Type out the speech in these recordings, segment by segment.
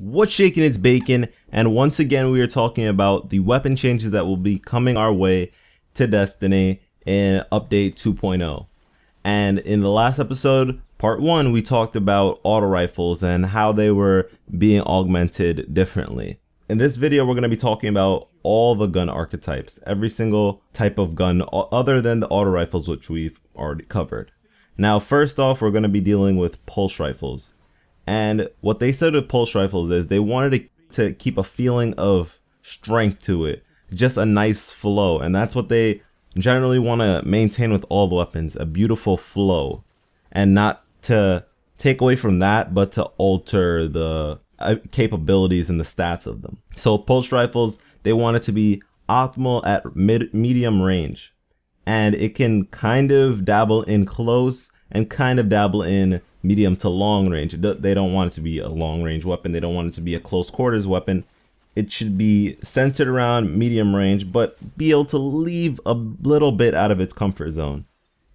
What's shaking? It's Bacon, and once again we are talking about the weapon changes that will be coming our way to Destiny in update 2.0. And in the last episode, part 1, we talked about auto rifles and how they were being augmented differently. In this video, we're going to be talking about all the gun archetypes, every single type of gun other than the auto rifles, which we've already covered. Now, first off, we're going to be dealing with pulse rifles. And what they said with pulse rifles is they wanted to keep a feeling of strength to it, just a nice flow. And that's what they generally want to maintain with all the weapons, a beautiful flow, and not to take away from that, but to alter the capabilities and the stats of them. So pulse rifles, they want it to be optimal at medium range, and it can kind of dabble in close and kind of dabble in medium to long range. They don't want it to be a long range weapon. They don't want it to be a close quarters weapon. It should be centered around medium range, but be able to leave a little bit out of its comfort zone.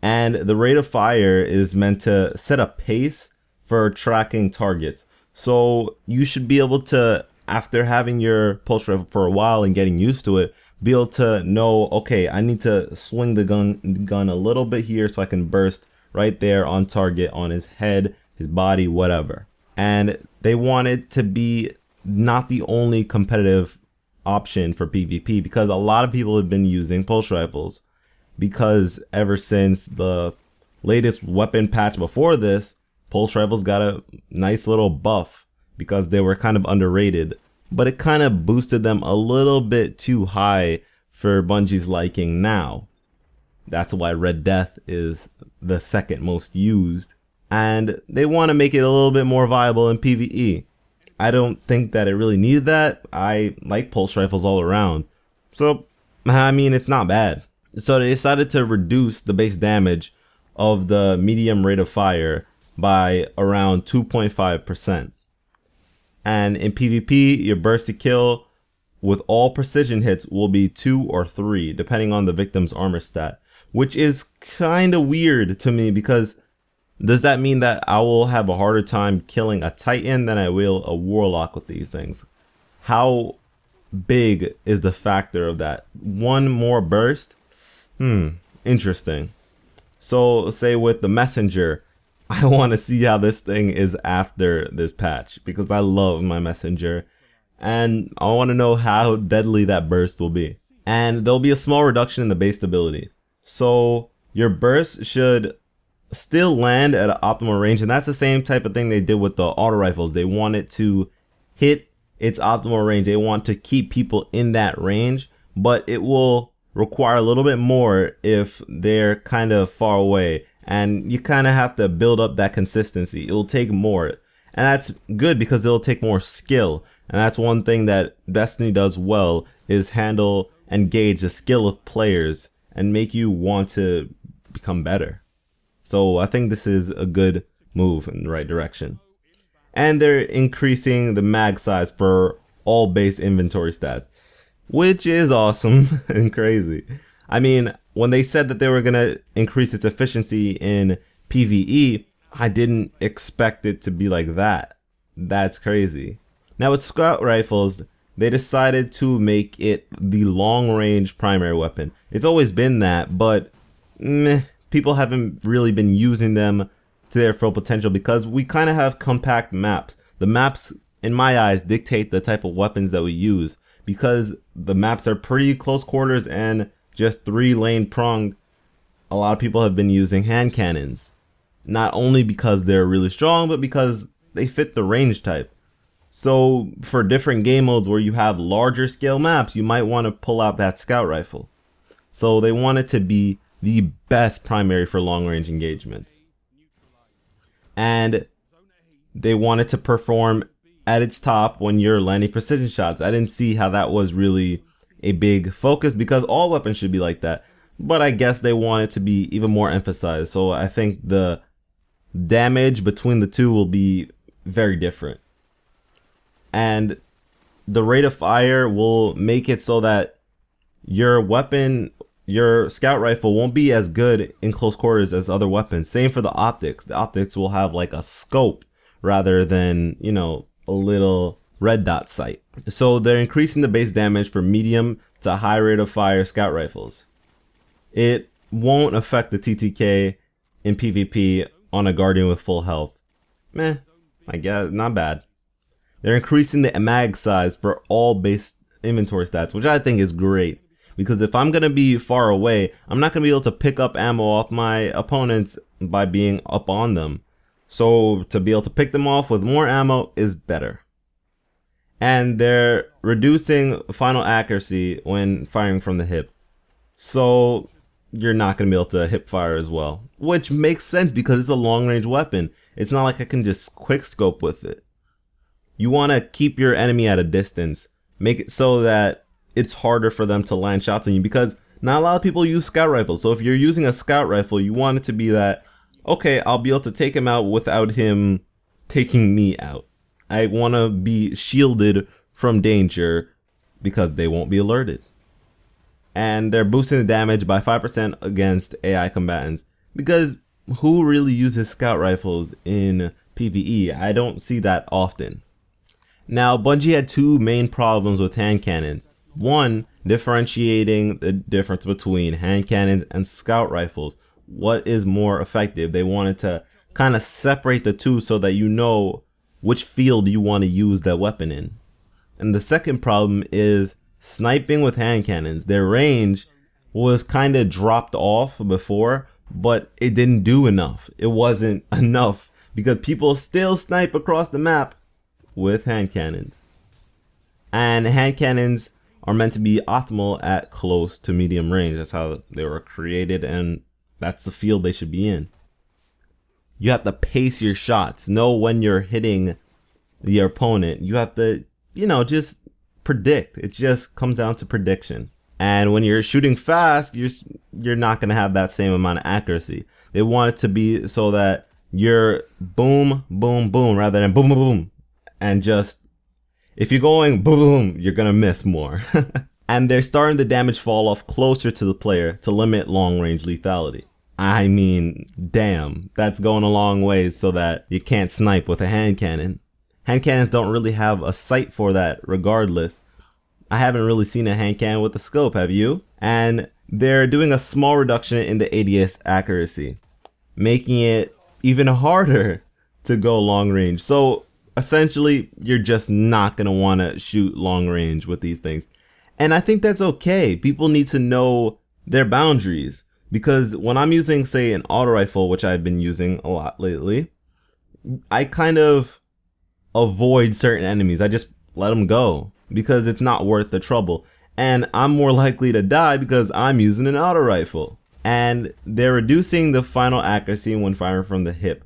And the rate of fire is meant to set a pace for tracking targets. So you should be able to, after having your pulse rifle for a while and getting used to it, be able to know, okay, I need to swing the gun a little bit here so I can burst right there on target, on his head, his body, whatever. And they want it to be not the only competitive option for PvP, because a lot of people have been using pulse rifles, because ever since the latest weapon patch before this, pulse rifles got a nice little buff because they were kind of underrated, but it kind of boosted them a little bit too high for Bungie's liking now. That's why Red Death is the second most used, and they want to make it a little bit more viable in PvE. I don't think that it really needed that. I like pulse rifles all around, so I mean, it's not bad. So they decided to reduce the base damage of the medium rate of fire by around 2.5%. And in PvP, your burst to kill with all precision hits will be 2 or 3, depending on the victim's armor stat, which is kind of weird to me, because does that mean that I will have a harder time killing a Titan than I will a Warlock with these things? How big is the factor of that? One more burst? Interesting. So say with the Messenger, I want to see how this thing is after this patch, because I love my Messenger, and I want to know how deadly that burst will be. And there'll be a small reduction in the base stability. So your burst should still land at an optimal range, and that's the same type of thing they did with the auto rifles. They want it to hit its optimal range. They want to keep people in that range, but it will require a little bit more if they're kind of far away, and you kind of have to build up that consistency. It'll take more, and that's good because it'll take more skill, and that's one thing that Destiny does well, is handle and gauge the skill of players and make you want to become better. So I think this is a good move in the right direction. And they're increasing the mag size for all base inventory stats, which is awesome and crazy. I mean, when they said that they were going to increase its efficiency in PvE, I didn't expect it to be like that. That's crazy. Now with scout rifles, they decided to make it the long range primary weapon. It's always been that, but people haven't really been using them to their full potential because we kind of have compact maps. The maps, in my eyes, dictate the type of weapons that we use, because the maps are pretty close quarters and just 3-lane pronged. A lot of people have been using hand cannons, not only because they're really strong, but because they fit the range type. So for different game modes where you have larger scale maps, you might want to pull out that scout rifle. So they want it to be the best primary for long range engagements, and they want it to perform at its top when you're landing precision shots. I didn't see how that was really a big focus, because all weapons should be like that, but I guess they want it to be even more emphasized. So I think the damage between the two will be very different, and the rate of fire will make it so that your weapon, your scout rifle, won't be as good in close quarters as other weapons. Same for the optics. The optics will have like a scope rather than, you know, a little red dot sight. So they're increasing the base damage for medium to high rate of fire scout rifles. It won't affect the TTK in PvP on a guardian with full health. Meh, I guess not bad. They're increasing the mag size for all base inventory stats, which I think is great. Because if I'm going to be far away, I'm not going to be able to pick up ammo off my opponents by being up on them. So to be able to pick them off with more ammo is better. And they're reducing final accuracy when firing from the hip. So you're not going to be able to hip fire as well. Which makes sense because it's a long range weapon. It's not like I can just quick scope with it. You want to keep your enemy at a distance. Make it so that it's harder for them to land shots on you, because not a lot of people use scout rifles. So if you're using a scout rifle, you want it to be that, okay, I'll be able to take him out without him taking me out. I want to be shielded from danger because they won't be alerted. And they're boosting the damage by 5% against AI combatants, because who really uses scout rifles in PvE? I don't see that often. Now, Bungie had two main problems with hand cannons. One, differentiating the difference between hand cannons and scout rifles. What is more effective? They wanted to kind of separate the two so that you know which field you want to use that weapon in. And the second problem is sniping with hand cannons. Their range was kind of dropped off before, but it didn't do enough. It wasn't enough because people still snipe across the map with hand cannons. And hand cannons are meant to be optimal at close to medium range. That's how they were created, and that's the field they should be in. You have to pace your shots, know when you're hitting your opponent. You have to, just predict. It just comes down to prediction. And when you're shooting fast, you're not going to have that same amount of accuracy. They want it to be so that you're boom, boom, boom, rather than boom, boom, boom. And just, if you're going boom, boom, you're going to miss more. And they're starting the damage fall off closer to the player to limit long range lethality. I mean, damn, that's going a long ways so that you can't snipe with a hand cannon. Hand cannons don't really have a sight for that regardless. I haven't really seen a hand cannon with a scope, have you? And they're doing a small reduction in the ADS accuracy, making it even harder to go long range. So essentially, you're just not going to want to shoot long range with these things. And I think that's okay. People need to know their boundaries, because when I'm using, say, an auto rifle, which I've been using a lot lately, I kind of avoid certain enemies. I just let them go because it's not worth the trouble. And I'm more likely to die because I'm using an auto rifle. And they're reducing the final accuracy when firing from the hip,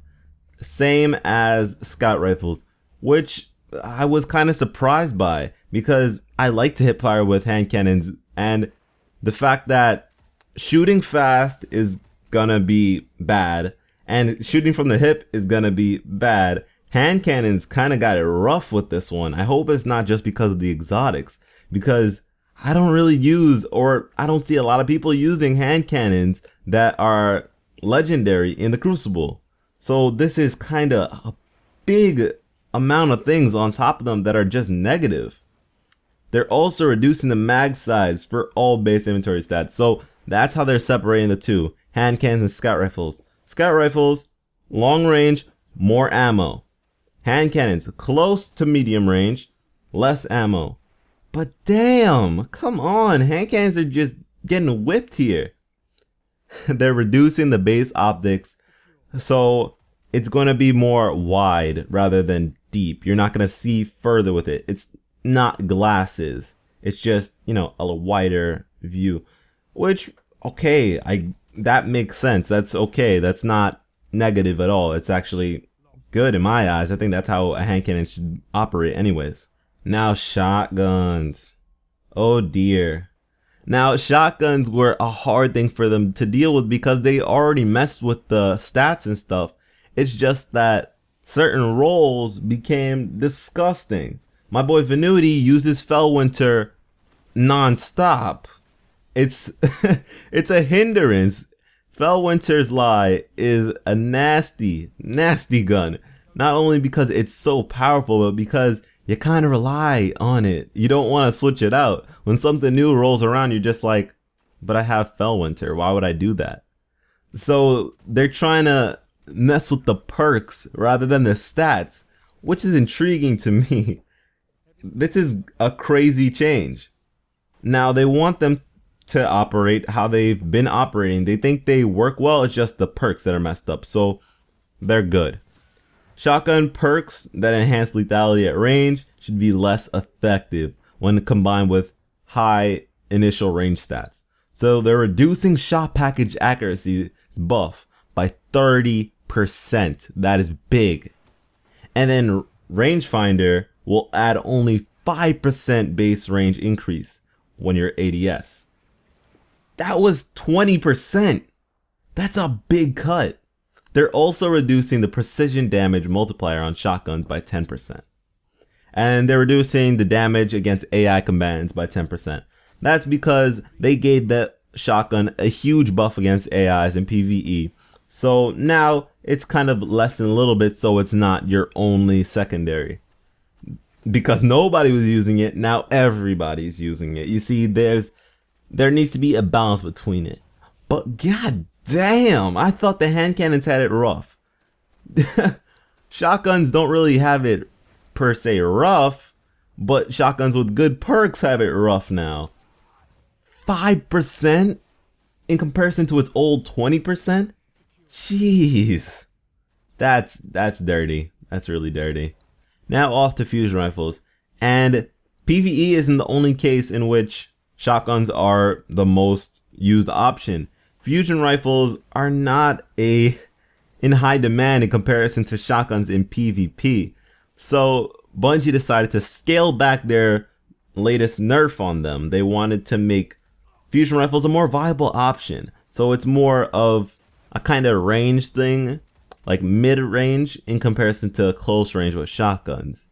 same as scout rifles, which I was kind of surprised by because I like to hip fire with hand cannons, and the fact that shooting fast is gonna be bad and shooting from the hip is gonna be bad. Hand cannons kind of got it rough with this one. I hope it's not just because of the exotics, because I don't really use, or I don't see a lot of people using hand cannons that are legendary in the Crucible. So this is kind of a big amount of things on top of them that are just negative. They're also reducing the mag size for all base inventory stats. So that's how they're separating the two, hand cannons and scout rifles. Scout rifles, long range, more ammo. Hand cannons, close to medium range, less ammo. But damn, come on, hand cannons are just getting whipped here. They're reducing the base optics, so it's going to be more wide rather than deep. You're not going to see further with it. It's not glasses. It's just, a wider view. Which, okay, that makes sense. That's okay. That's not negative at all. It's actually good in my eyes. I think that's how a hand cannon should operate anyways. Now, shotguns. Oh dear. Now, shotguns were a hard thing for them to deal with because they already messed with the stats and stuff. It's just that certain roles became disgusting. My boy Venuity uses Fellwinter non-stop. It's it's a hindrance. Fellwinter's Lie is a nasty, nasty gun. Not only because it's so powerful, but because you kind of rely on it. You don't want to switch it out. When something new rolls around, you're just like, but I have Fellwinter. Why would I do that? So they're trying to mess with the perks rather than the stats, which is intriguing to me. This is a crazy change. Now they want them to operate how they've been operating. They think they work well. It's just the perks that are messed up. So they're good. Shotgun perks that enhance lethality at range should be less effective when combined with high initial range stats. So they're reducing shot package accuracy buff by 30%. That is big. And then rangefinder will add only 5% base range increase when you're ADS. That was 20%. That's a big cut. They're also reducing the precision damage multiplier on shotguns by 10%. And they're reducing the damage against AI combatants by 10%. That's because they gave the shotgun a huge buff against AIs in PvE. So now it's kind of lessened a little bit, so it's not your only secondary. Because nobody was using it, now everybody's using it. You see, there needs to be a balance between it. But god damn, I thought the handcannons had it rough. Shotguns don't really have it per se rough, but shotguns with good perks have it rough now. 5% in comparison to its old 20%? Jeez. That's dirty. That's really dirty. Now off to fusion rifles. And PvE isn't the only case in which shotguns are the most used option. Fusion rifles are not in high demand in comparison to shotguns in PvP. So Bungie decided to scale back their latest nerf on them. They wanted to make fusion rifles a more viable option. So it's more of a kind of range thing, like mid-range in comparison to close range with shotguns.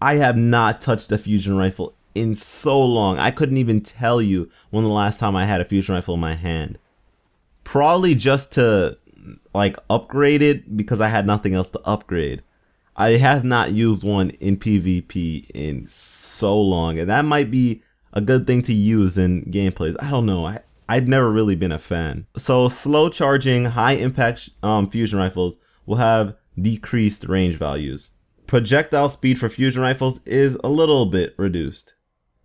I have not touched a fusion rifle in so long. I couldn't even tell you when the last time I had a fusion rifle in my hand. Probably just to like upgrade it because I had nothing else to upgrade. I have not used one in PvP in so long, and that might be a good thing to use in gameplays. I don't know. I've never really been a fan. So slow charging, high impact fusion rifles will have decreased range values. Projectile speed for fusion rifles is a little bit reduced.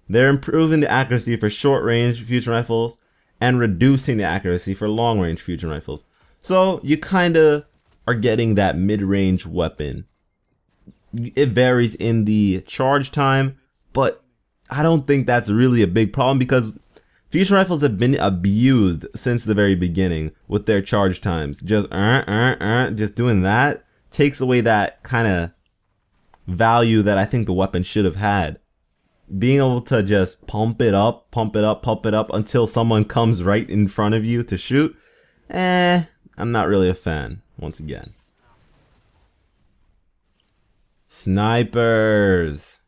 They're improving the accuracy for short range fusion rifles and reducing the accuracy for long range fusion rifles. So you kinda are getting that mid-range weapon. It varies in the charge time, but I don't think that's really a big problem because fusion rifles have been abused since the very beginning with their charge times. Just doing that takes away that kind of value that I think the weapon should have had. Being able to just pump it up until someone comes right in front of you to shoot, I'm not really a fan, once again. Snipers.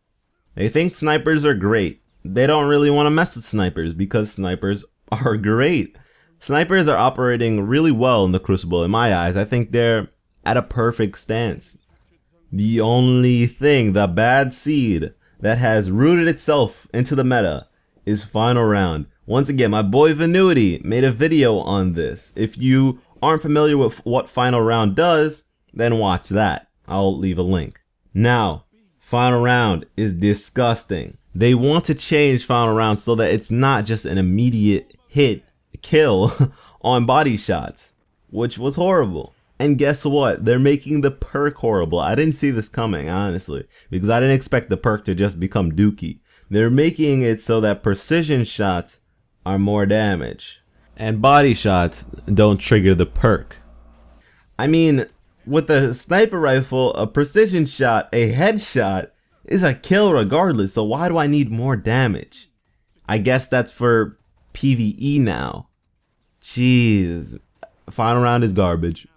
They think snipers are great. They don't really want to mess with snipers because snipers are great. Snipers are operating really well in the Crucible in my eyes. I think they're at a perfect stance. The only thing, the bad seed that has rooted itself into the meta is Final Round. Once again, my boy Venuity made a video on this. If you aren't familiar with what Final Round does, then watch that. I'll leave a link. Now, Final Round is disgusting. They want to change Final Round so that it's not just an immediate hit kill on body shots, which was horrible. And guess what? They're making the perk horrible. I didn't see this coming, honestly, because I didn't expect the perk to just become dookie. They're making it so that precision shots are more damage and body shots don't trigger the perk. I mean, with a sniper rifle, a precision shot, a headshot is a kill regardless, so why do I need more damage? I guess that's for PvE now. Jeez, Final Round is garbage.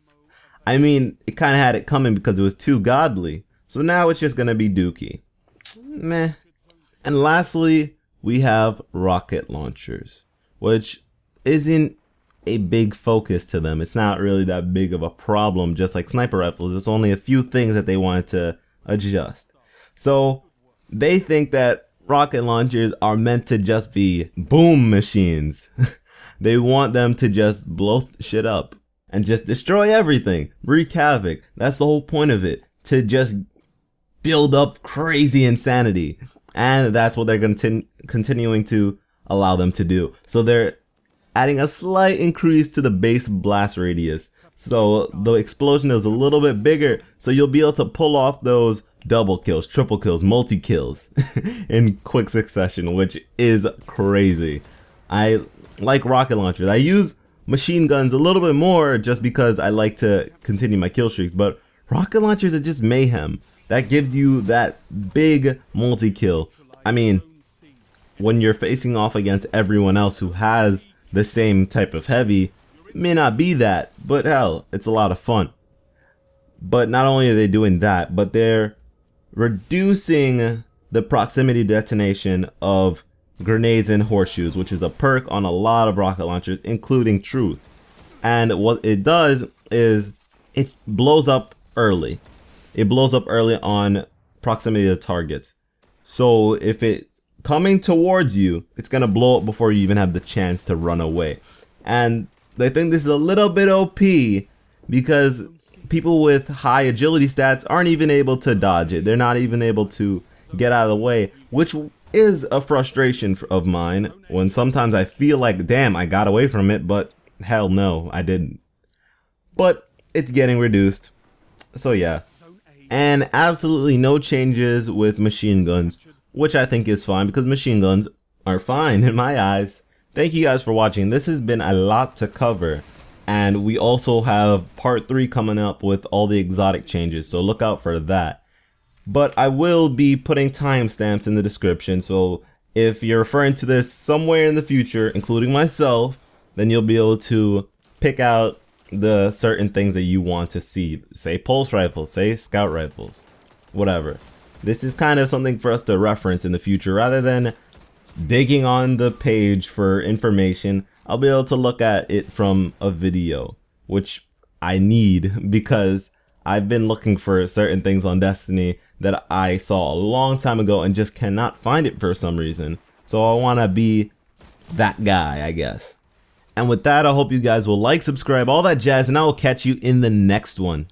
I mean, it kind of had it coming because it was too godly, so now it's just gonna be dookie. Meh. And lastly, we have rocket launchers, which isn't a big focus to them. It's not really that big of a problem, just like sniper rifles. There's only a few things that they wanted to adjust. So They think that rocket launchers are meant to just be boom machines. They want them to just blow shit up and just destroy everything, wreak havoc. That's the whole point of it, to just build up crazy insanity. And that's what they're continuing to allow them to do. So they're adding a slight increase to the base blast radius. So the explosion is a little bit bigger, so you'll be able to pull off those double kills, triple kills, multi-kills in quick succession, which is crazy. I like rocket launchers. I use machine guns a little bit more just because I like to continue my kill streaks, but rocket launchers are just mayhem. That gives you that big multi-kill. I mean, when you're facing off against everyone else who has the same type of heavy, it may not be that, but hell, it's a lot of fun. But not only are they doing that, but they're reducing the proximity detonation of grenades and horseshoes, which is a perk on a lot of rocket launchers, including Truth. And what it does is it blows up early. It blows up early on proximity to targets. So if it's coming towards you, it's gonna blow up before you even have the chance to run away. And they think this is a little bit OP because people with high agility stats aren't even able to dodge it. They're not even able to get out of the way, which is a frustration of mine when sometimes I feel like, damn, I got away from it, but hell no, I didn't. But it's getting reduced. So yeah. And absolutely no changes with machine guns, which I think is fine because machine guns are fine in my eyes. Thank you guys for watching. This has been a lot to cover. And we also have part 3 coming up with all the exotic changes, so look out for that. But I will be putting timestamps in the description, so if you're referring to this somewhere in the future, including myself, then you'll be able to pick out the certain things that you want to see. Say pulse rifles, say scout rifles, whatever. This is kind of something for us to reference in the future rather than digging on the page for information. I'll be able to look at it from a video, which I need because I've been looking for certain things on Destiny that I saw a long time ago and just cannot find it for some reason. So I want to be that guy, I guess. And with that, I hope you guys will like, subscribe, all that jazz, and I will catch you in the next one.